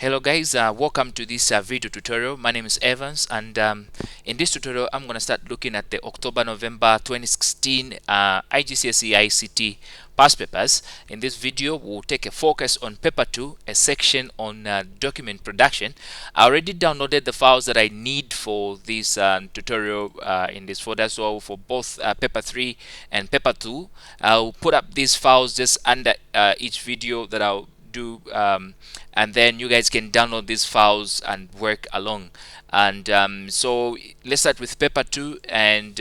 Hello guys, welcome to this video tutorial. My name is Evans, and in this tutorial I'm going to start looking at the October-November 2016 IGCSE ICT past papers. In this video we'll take a focus on paper 2, a section on document production. I already downloaded the files that I need for this tutorial in this folder, so for both paper 3 and paper 2 I'll put up these files just under each video that I'll do, and then you guys can download these files and work along. And so let's start with paper 2, and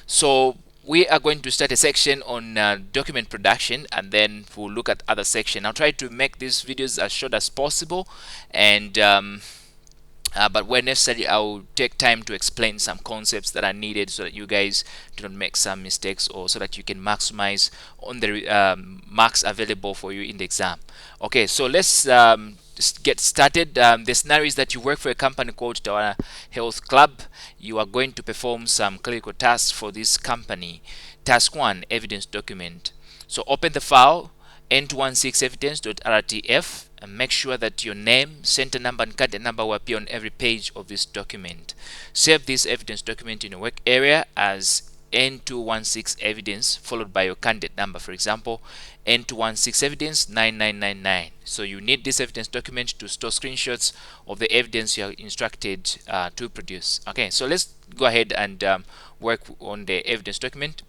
so we are going to start a section on document production, and then we'll look at other section. I'll try to make these videos as short as possible, and but when necessary I'll take time to explain some concepts that are needed so that you guys do not make some mistakes, or so that you can maximize on the marks available for you in the exam. Okay, so let's just get started. The scenario is that you work for a company called Tower Health Club. You are going to perform some clinical tasks for this company. Task 1, evidence document. So open the file n216evidence.rtf and make sure that your name, center number, and candidate number will appear on every page of this document. Save this evidence document in your work area as n216 evidence followed by your candidate number. For example, n216 evidence 9999. So you need this evidence document to store screenshots of the evidence you are instructed to produce. Okay, so let's go ahead and work on the evidence document.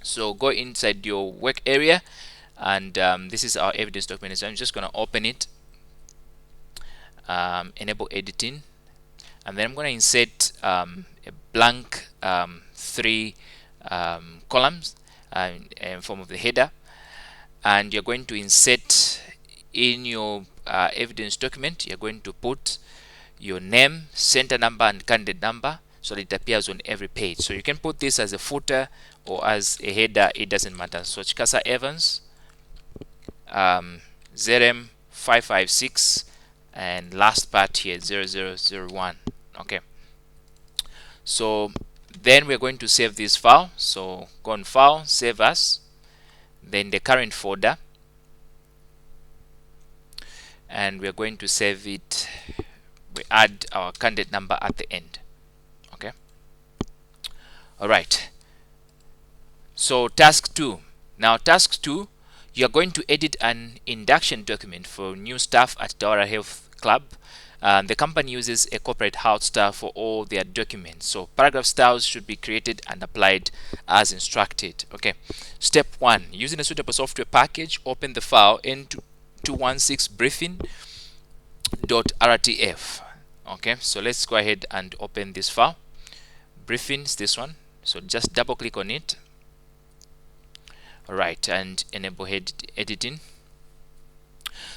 So go inside your work area, and this is our evidence document. So I'm just going to open it, enable editing, and then I'm going to insert a blank 3 columns in form of the header, and you're going to insert in your evidence document, you're going to put your name, center number, and candidate number so that it appears on every page. So you can put this as a footer or as a header, it doesn't matter. So Chikasa Evans, ZM 556, and last part here 0001. Okay, so then we're going to save this file. So go on file, save as, then the current folder, and we're going to save it. We add our candidate number at the end. Okay, all right. So task 2. Now task 2, you're going to edit an induction document for new staff at Dawara Health Club. The company uses a corporate house style for all their documents. So paragraph styles should be created and applied as instructed. Okay. Step 1. Using a suitable software package, open the file n216 briefing.rtf. Okay, so let's go ahead and open this file. Briefing is this one. So just double click on it. Alright, and enable editing.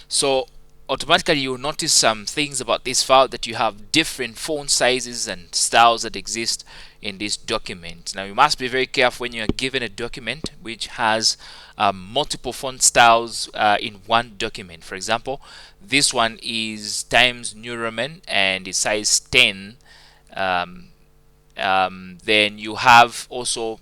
So automatically you'll notice some things about this file, that you have different font sizes and styles that exist in this document. Now you must be very careful when you are given a document which has multiple font styles in one document. For example, this one is Times New Roman and it's size 10. Then you have also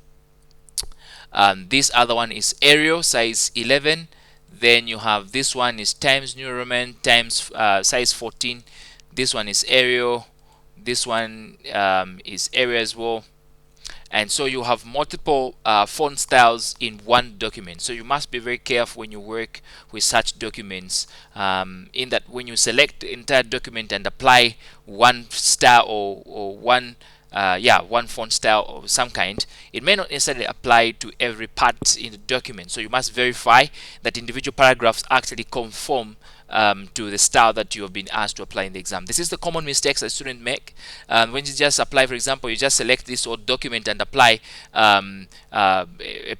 this other one is Arial, size 11. Then you have this one is Times New Roman, times size 14. This one is Arial. This one is Arial as well. And so you have multiple font styles in one document. So you must be very careful when you work with such documents, in that when you select the entire document and apply one style or one one font style of some kind, it may not necessarily apply to every part in the document. So you must verify that individual paragraphs actually conform to the style that you have been asked to apply in the exam. This is the common mistakes that students make when you just apply. For example, you just select this old document and apply a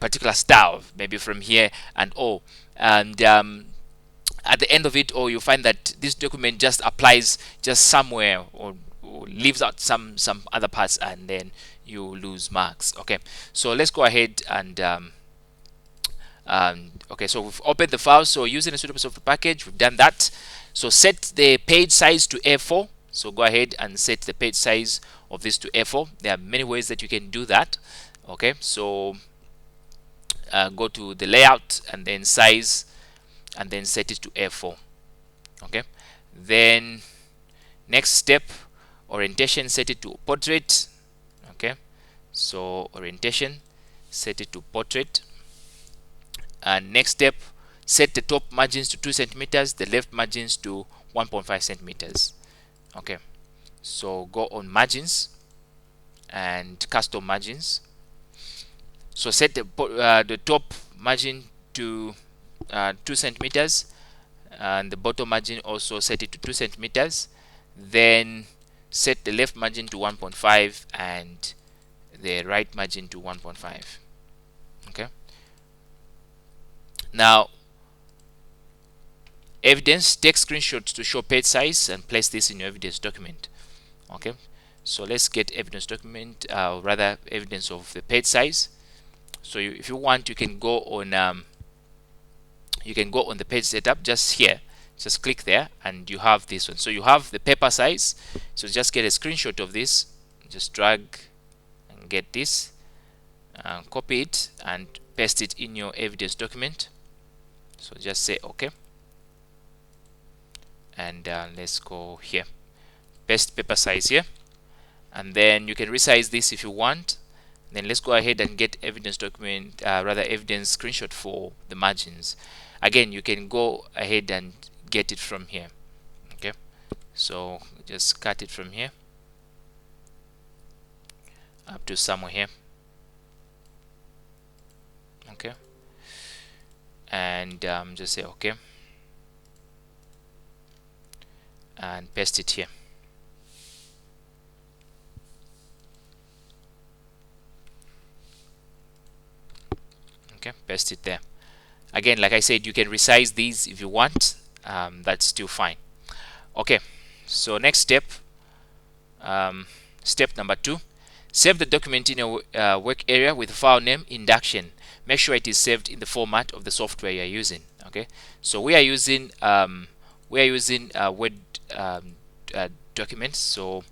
particular style, maybe from here and all, and at the end of it all you find that this document just applies just somewhere, or leaves out some other parts, and then you lose marks. Okay, so let's go ahead and okay, so we've opened the file. So using a suitable software package, we've done that. So set the page size to A4. So go ahead and set the page size of this to A4. There are many ways that you can do that. Okay, so go to the layout and then size, and then set it to A4. Okay, then next step, orientation, set it to portrait. Okay, so orientation, set it to portrait. And next step, set the top margins to 2 centimeters, the left margins to 1.5 centimeters. Okay, so go on margins and custom margins. So set the top margin to 2 centimeters, and the bottom margin also set it to 2 centimeters. Then set the left margin to 1.5 and the right margin to 1.5. Okay, now evidence, take screenshots to show page size and place this in your evidence document. Okay, so let's get evidence document, rather evidence of the page size. So if you want, you can go on the page setup. Just here, just click there and you have this one. So you have the paper size, so just get a screenshot of this, just drag and get this, copy it and paste it in your evidence document. So just say okay, and let's go here, paste paper size here, and then you can resize this if you want. Then let's go ahead and get evidence document, rather evidence screenshot for the margins. Again, you can go ahead and get it from here. Okay, so just cut it from here up to somewhere here. Okay, and just say okay and paste it here. Okay, paste it there. Again, like I said, you can resize these if you want. That's still fine. Okay, so next step, step number 2, save the document in a work area with file name induction. Make sure it is saved in the format of the software you are using. Okay, so we are using Word documents. So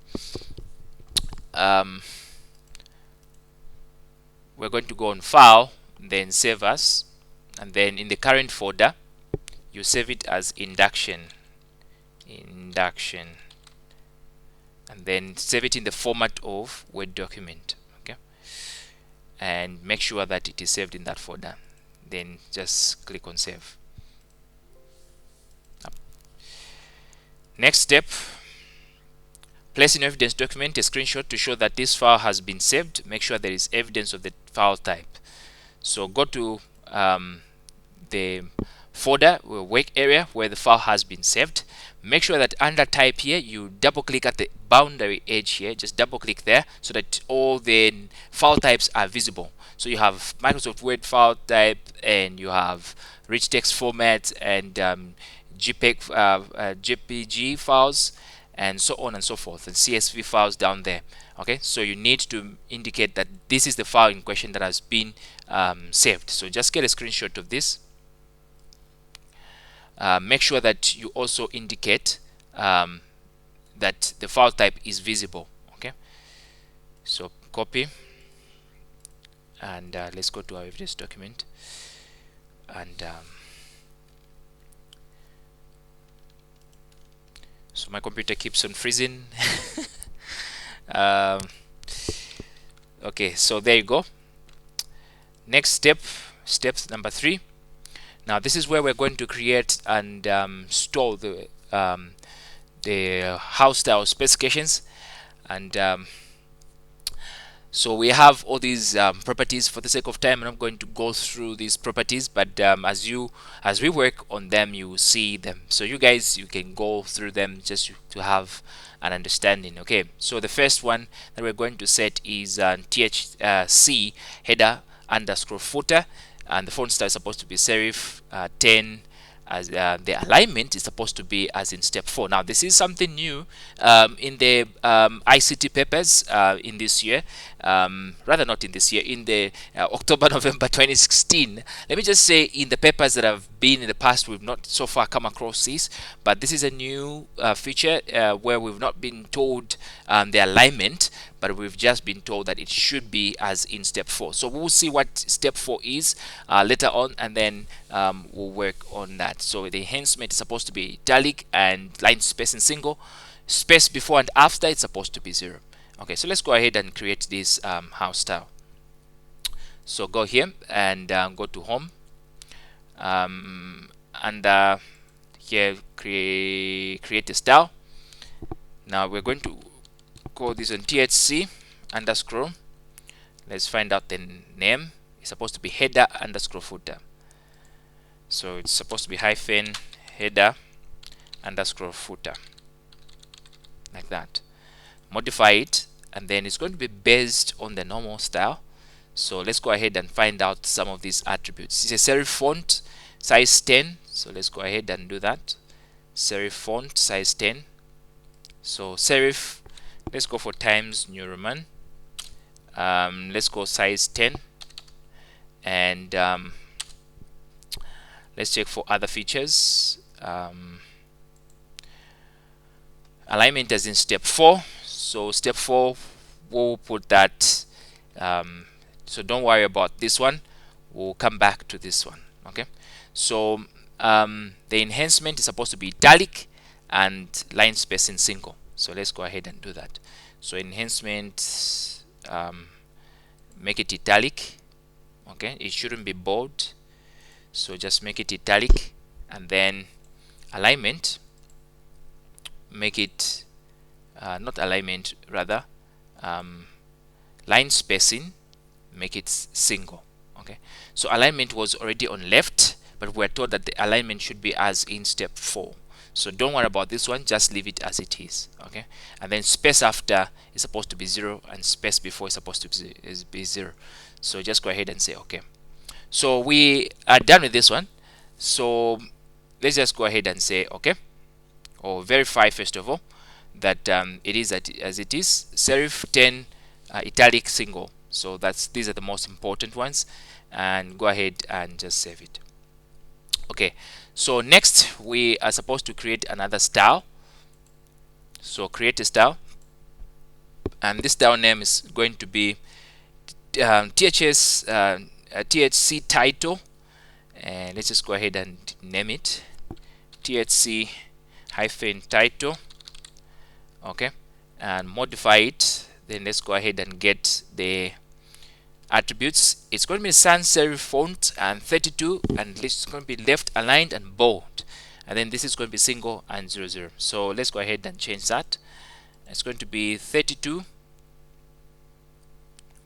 we're going to go on file, then save as, and then in the current folder you save it as induction, and then save it in the format of Word document. Okay, and make sure that it is saved in that folder, then just click on save. Next step, place in evidence document a screenshot to show that this file has been saved. Make sure there is evidence of the file type. So go to the folder work area where the file has been saved. Make sure that under type here you double click at the boundary edge here, just double click there so that all the file types are visible. So you have Microsoft Word file type, and you have rich text format, and JPG files, and so on and so forth, and CSV files down there. Okay, so you need to indicate that this is the file in question that has been saved. So just get a screenshot of this. Make sure that you also indicate that the file type is visible. Okay, so copy, and let's go to our evidence document, and so my computer keeps on freezing. Okay, so there you go. Next step, steps number 3. Now this is where we're going to create and store the house style specifications, and so we have all these properties. For the sake of time, I'm not going to go through these properties, but as we work on them, you see them. So you guys, you can go through them just to have an understanding. Okay, so the first one that we're going to set is THC header underscore footer, and the font style is supposed to be serif 10, as the alignment is supposed to be as in step 4. Now this is something new in the ICT papers in this year. rather not in this year, in the October November 2016. Let me just say, in the papers that have been in the past, we've not so far come across this, but this is a new feature where we've not been told the alignment, but we've just been told that it should be as in step 4. So we'll see what step 4 is later on, and then we'll work on that. So the enhancement is supposed to be italic and line spacing single. Space before and after, it's supposed to be 0. Okay, so let's go ahead and create this house style. So go here and go to home, and here create a style. Now we're going to call this on THC underscore. Let's find out the name. It's supposed to be header underscore footer. So it's supposed to be hyphen header underscore footer, like that. Modify it, and then it's going to be based on the normal style. So let's go ahead and find out some of these attributes. It's a serif font size 10, so let's go ahead and do that. Serif font size 10. So serif, let's go for Times New Roman. Let's go size 10, and let's check for other features. Alignment as in step 4. So step 4, we'll put that, so don't worry about this one, we'll come back to this one. Okay, so the enhancement is supposed to be italic and line spacing single. So let's go ahead and do that. So enhancement, make it italic. Okay, it shouldn't be bold, so just make it italic. And then alignment, make it not alignment, rather line spacing, make it single. Okay, so alignment was already on left, but we're told that the alignment should be as in step 4. So don't worry about this one, just leave it as it is. Okay, and then space after is supposed to be 0, and space before is supposed to be 0. So just go ahead and say okay. So we are done with this one. So let's just go ahead and say okay, or verify first of all that it is as it is. Serif 10 italic single. So these are the most important ones, and go ahead and just save it. Okay, so next we are supposed to create another style. So create a style, and this style name is going to be THC title, and let's just go ahead and name it THC hyphen title. Okay, and modify it. Then let's go ahead and get the attributes. It's going to be sans serif font and 32, and it's going to be left aligned and bold, and then this is going to be single and 00. So let's go ahead and change that. It's going to be 32.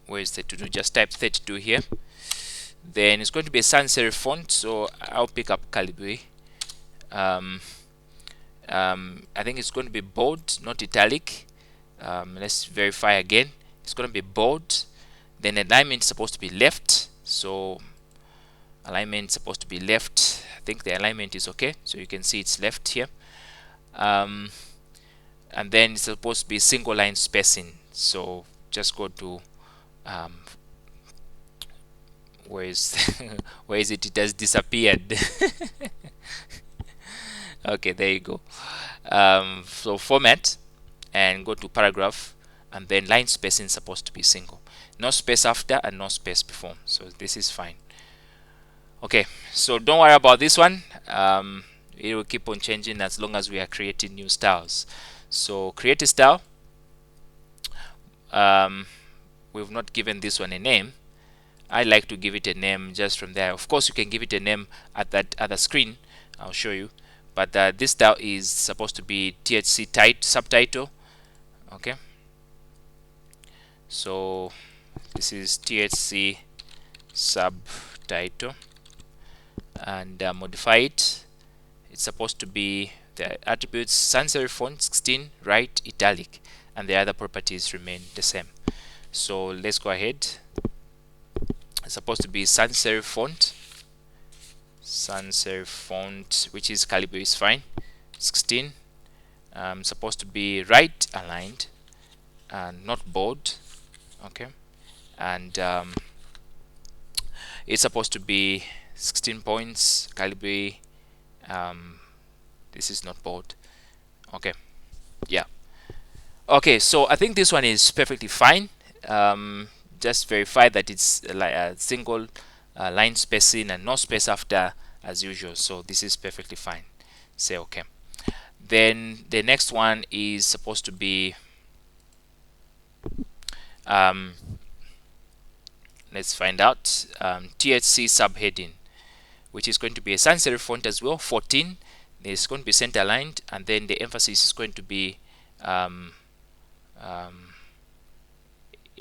Where is 32? Just type 32 here. Then it's going to be a sans serif font, so I'll pick up Calibri. I think it's going to be bold, not italic. Let's verify again. It's going to be bold. Then alignment is supposed to be left. So alignment is supposed to be left. I think the alignment is okay. So you can see it's left here. And then it's supposed to be single line spacing. So just go to where is where is it? It has disappeared. Okay, there you go. So format and go to paragraph, and then line spacing is supposed to be single, no space after and no space before. So this is fine. Okay, so don't worry about this one. It will keep on changing as long as we are creating new styles. So create a style. We've not given this one a name. I like to give it a name just from there. Of course, you can give it a name at that other screen. I'll show you. But this style is supposed to be THC subtitle. Okay. So this is THC subtitle, and modify it. It's supposed to be the attributes sans serif font 16, right, italic, and the other properties remain the same. So let's go ahead. It's supposed to be sans serif font, which is Calibri is fine, 16. Supposed to be right aligned and not bold. Okay, and it's supposed to be 16 points calibre. This is not bold. Okay, yeah. Okay, so I think this one is perfectly fine. Just verify that it's like a single line spacing and no space after as usual. So this is perfectly fine. Say okay. Then the next one is supposed to be let's find out THC subheading, which is going to be a sans serif font as well, 14. It's going to be center aligned, and then the emphasis is going to be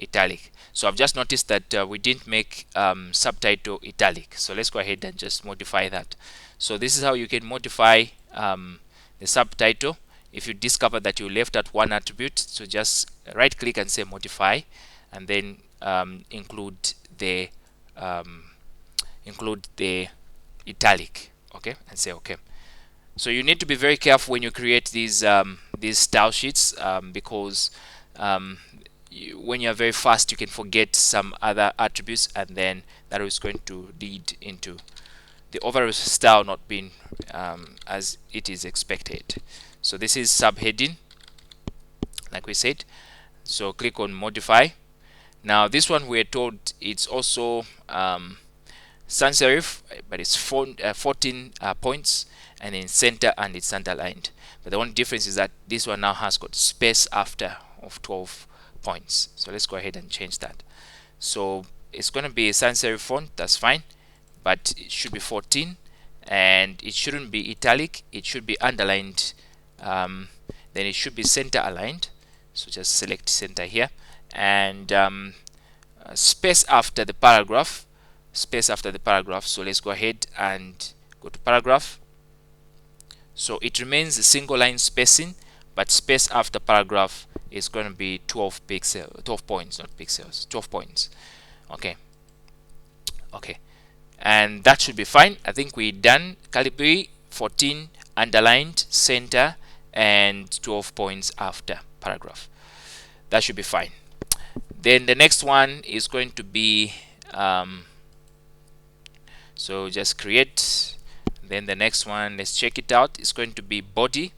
italic. So I've just noticed that we didn't make subtitle italic, so let's go ahead and just modify that. So this is how you can modify the subtitle if you discover that you left out one attribute. So just right click and say modify, and then include the italic, okay, and say okay. So you need to be very careful when you create these style sheets, because when you're very fast, you can forget some other attributes, and then that is going to lead into the overall style not being as it is expected. So this is subheading, like we said. So click on modify. Now this one we're told it's also sans serif, but it's 14 points, and in center, and it's underlined. But the only difference is that this one now has got space after of 12 points. So let's go ahead and change that. So it's going to be a sans serif font, that's fine, but it should be 14, and it shouldn't be italic, it should be underlined. Then it should be center aligned, so just select center here, and space after the paragraph, so let's go ahead and go to paragraph. So it remains a single line spacing, but space after paragraph is going to be 12 points, not pixels, 12 points. Okay, and that should be fine. I think we're done. Calibre 14, underlined, center, and 12 points after paragraph. That should be fine. Then the next one is going to be so just create. Then the next one, let's check it out. It's going to be body.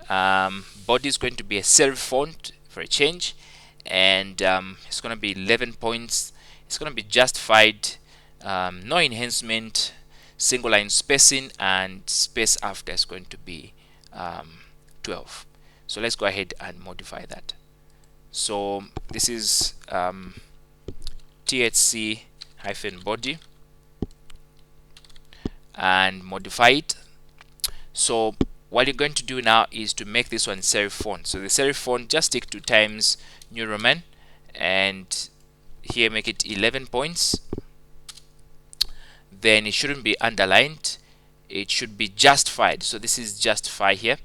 Body is going to be a serif font for a change, and it's going to be 11 points. It's going to be justified, no enhancement, single line spacing, and space after is going to be 12. So let's go ahead and modify that. So this is THC -body, and modify it. So what you're going to do now is to make this one serif font. So the serif font, just stick to Times New Roman, and here make it 11 points. Then it shouldn't be underlined, it should be justified. So this is justify here,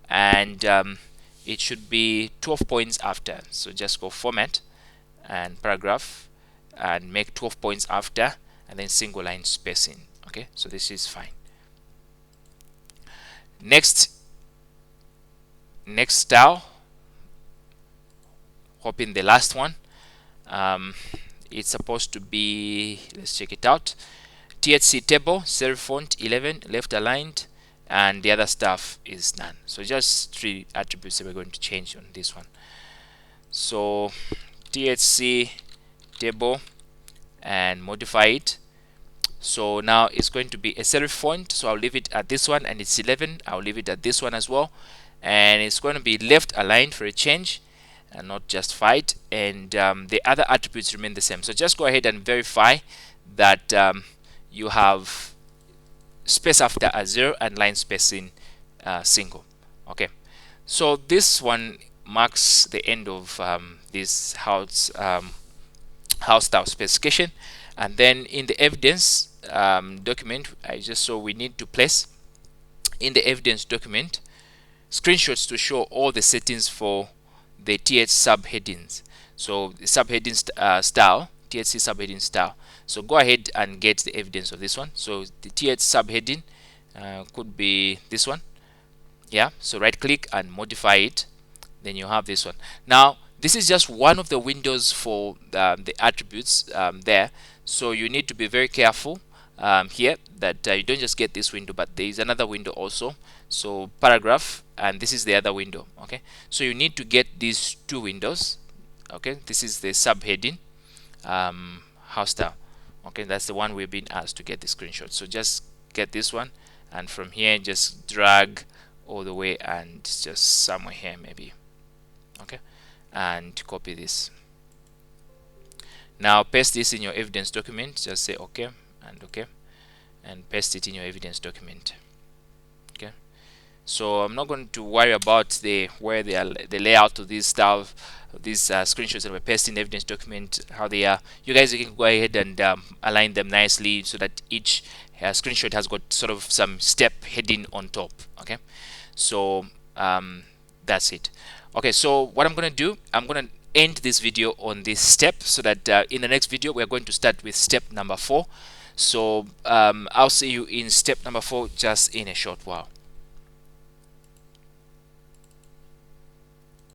and it should be 12 points after. So just go format and paragraph and make 12 points after, and then single line spacing. Okay, so this is fine. Next style, hoping the last one, it's supposed to be, let's check it out, THC table, serif font 11, left aligned, and the other stuff is none. So just 3 attributes that we're going to change on this one. So THC table, and modify it. So now it's going to be a serif font, so I'll leave it at this one, and it's 11. I'll leave it at this one as well, and it's going to be left aligned for a change and not justified, and the other attributes remain the same. So just go ahead and verify that you have space after a 0 and line spacing single. Okay, so this one marks the end of this house style specification. And then in the evidence document, I just saw we need to place in the evidence document screenshots to show all the settings for the TH subheadings. So the subheading style, THC subheading style. So go ahead and get the evidence of this one. So the TH subheading could be this one. Yeah, so right click and modify it. Then you have this one. Now This is just one of the windows for the attributes there. So you need to be very careful here that you don't just get this window, but there is another window also. So paragraph, and this is the other window. Okay, so you need to get these two windows. Okay, this is the subheading, house style. Okay, that's the one we've been asked to get the screenshot. So just get this one, and from here just drag all the way and just somewhere here maybe. Okay, and copy this. Now paste this in your evidence document. Just say okay, and paste it in your evidence document. Okay, so I'm not going to worry about the layout of these stuff, these screenshots that we're pasting in the evidence document, how they are. You guys can go ahead and align them nicely so that each screenshot has got sort of some step heading on top. Okay, so that's it. Okay, so what I'm going to do, I'm going to end this video on this step, so that in the next video we're going to start with step number 4. So I'll see you in step number 4 just in a short while.